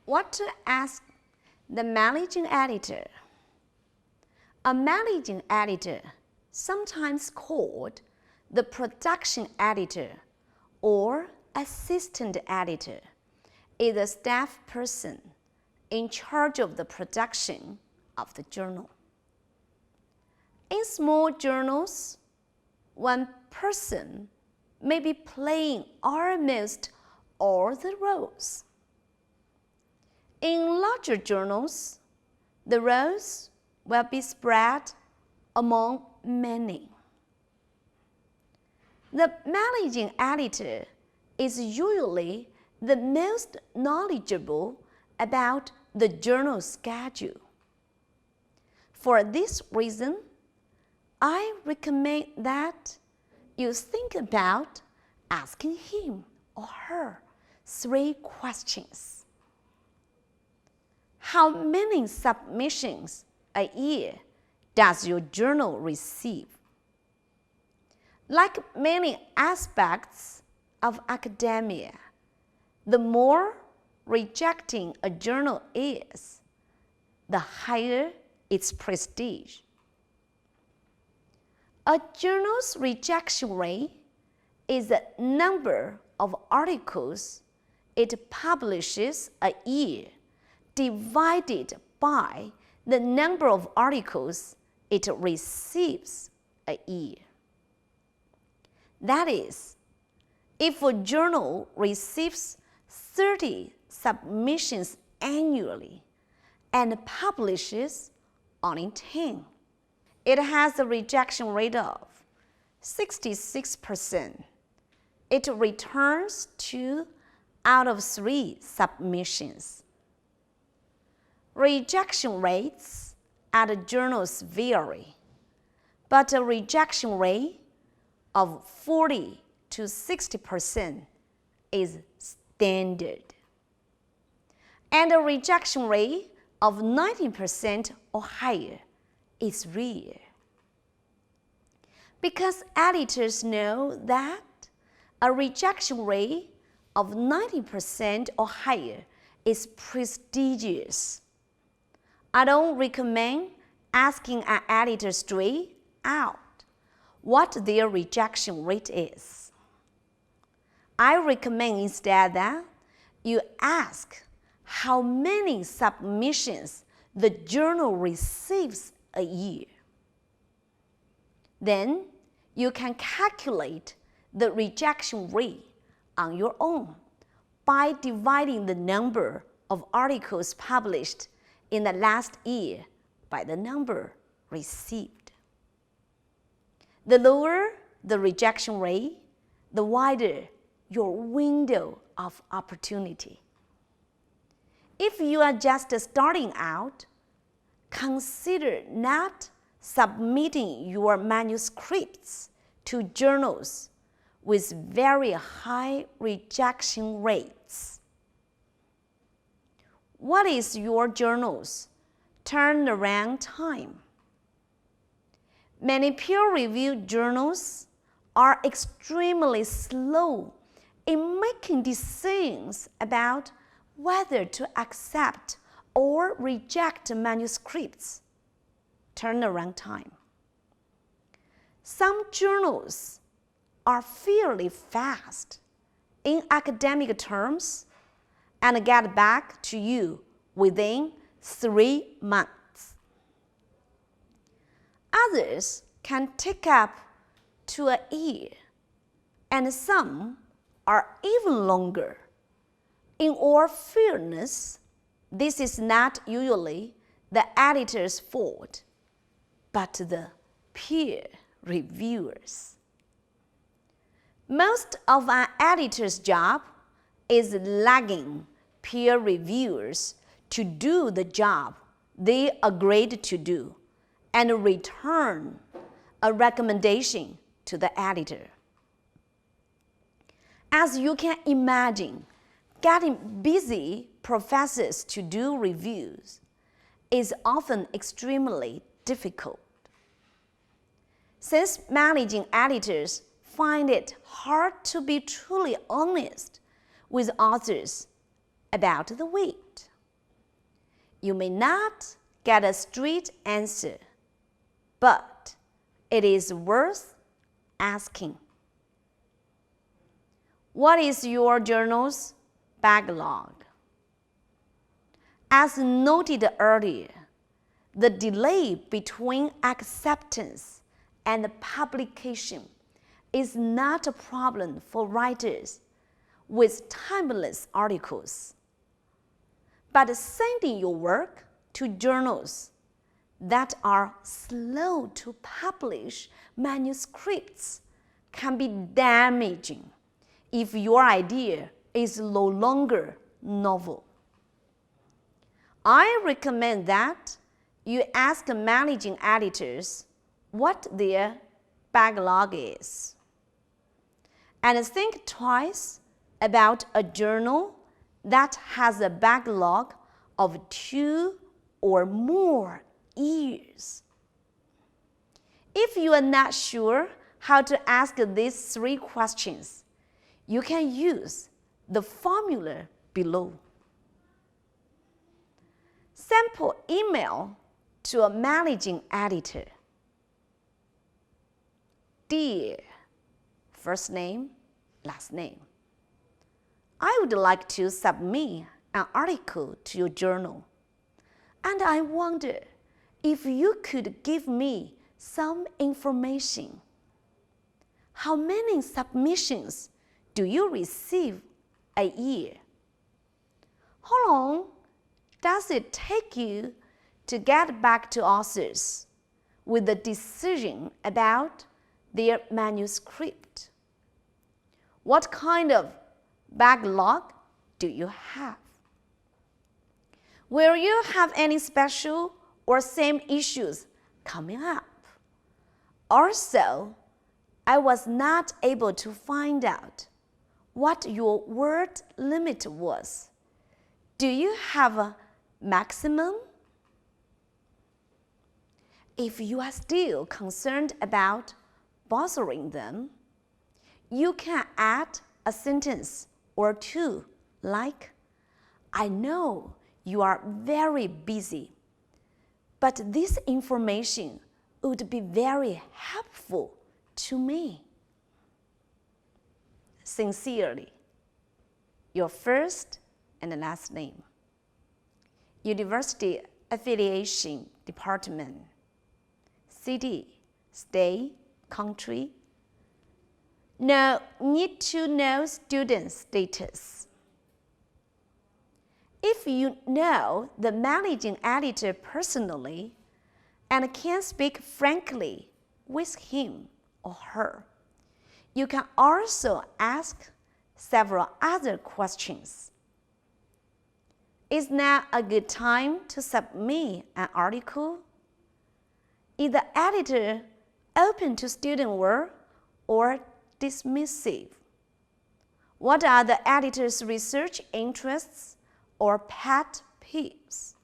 What to ask the managing editor? A managing editor, sometimes called the production editor or assistant editor, is a staff person in charge of the production of the journal. In small journals, one person may be playing almost all the roles. In larger journals, the roles will be spread among many. The managing editor is usually the most knowledgeable about the journal schedule. For this reason, I recommend that you think about asking him or her 3 questions. How many submissions a year does your journal receive? Like many aspects of academia, the more rejecting a journal is, the higher its prestige. A journal's rejection rate is the number of articles it publishes a year divided by the number of articles it receives a year. That is, if a journal receives 30 submissions annually and publishes only 10, it has a rejection rate of 66%. It returns 2 out of 3 submissions. Rejection rates at journals vary, but a rejection rate of 40 to 60% is standard, and a rejection rate of 90% or higher is rare. Because editors know that a rejection rate of 90% or higher is prestigious, I don't recommend asking an editor straight out what their rejection rate is. I recommend instead that you ask how many submissions the journal receives a year. Then you can calculate the rejection rate on your own by dividing the number of articles published in the last year by the number received. The lower the rejection rate, the wider your window of opportunity. If you are just starting out, consider not submitting your manuscripts to journals with very high rejection rates. What is your journal's turnaround time? Many peer-reviewed journals are extremely slow in making decisions about whether to accept or reject manuscripts. Turnaround time. Some journals are fairly fast in academic terms and get back to you within 3 months. Others can take up to a year, and some are even longer. In all fairness, this is not usually the editor's fault, but the peer reviewers. Most of an editor's job is lagging peer reviewers to do the job they agreed to do and return a recommendation to the editor. As you can imagine, getting busy professors to do reviews is often extremely difficult. Since managing editors find it hard to be truly honest with authors about the weight, You may not get a straight answer, but it is worth asking. What is your journal's backlog? As noted earlier, the delay between acceptance and publication is not a problem for writers with timeless articles. But sending your work to journals that are slow to publish manuscripts can be damaging if your idea is no longer novel. I recommend that you ask managing editors what their backlog is, and think twice about a journal that has a backlog of 2 or more years. If you are not sure how to ask these 3 questions, you can use the formula below. Sample email to a managing editor. Dear, first name, last name. I would like to submit an article to your journal, and I wonder if you could give me some information. How many submissions do you receive a year? How long does it take you to get back to authors with a decision about their manuscript? What kind of backlog do you have? Will you have any special or same issues coming up? Also, I was not able to find out what your word limit was. Do you have a maximum? If you are still concerned about bothering them, you can add a sentence or 2 like, I know you are very busy, but this information would be very helpful to me. Sincerely, your first and last name. University Affiliation Department. City, state, country. Now, need to know student status. If you know the managing editor personally and can speak frankly with him or her, you can also ask several other questions. Is now a good time to submit an article? Is the editor open to student work or dismissive? What are the editor's research interests or pet peeves?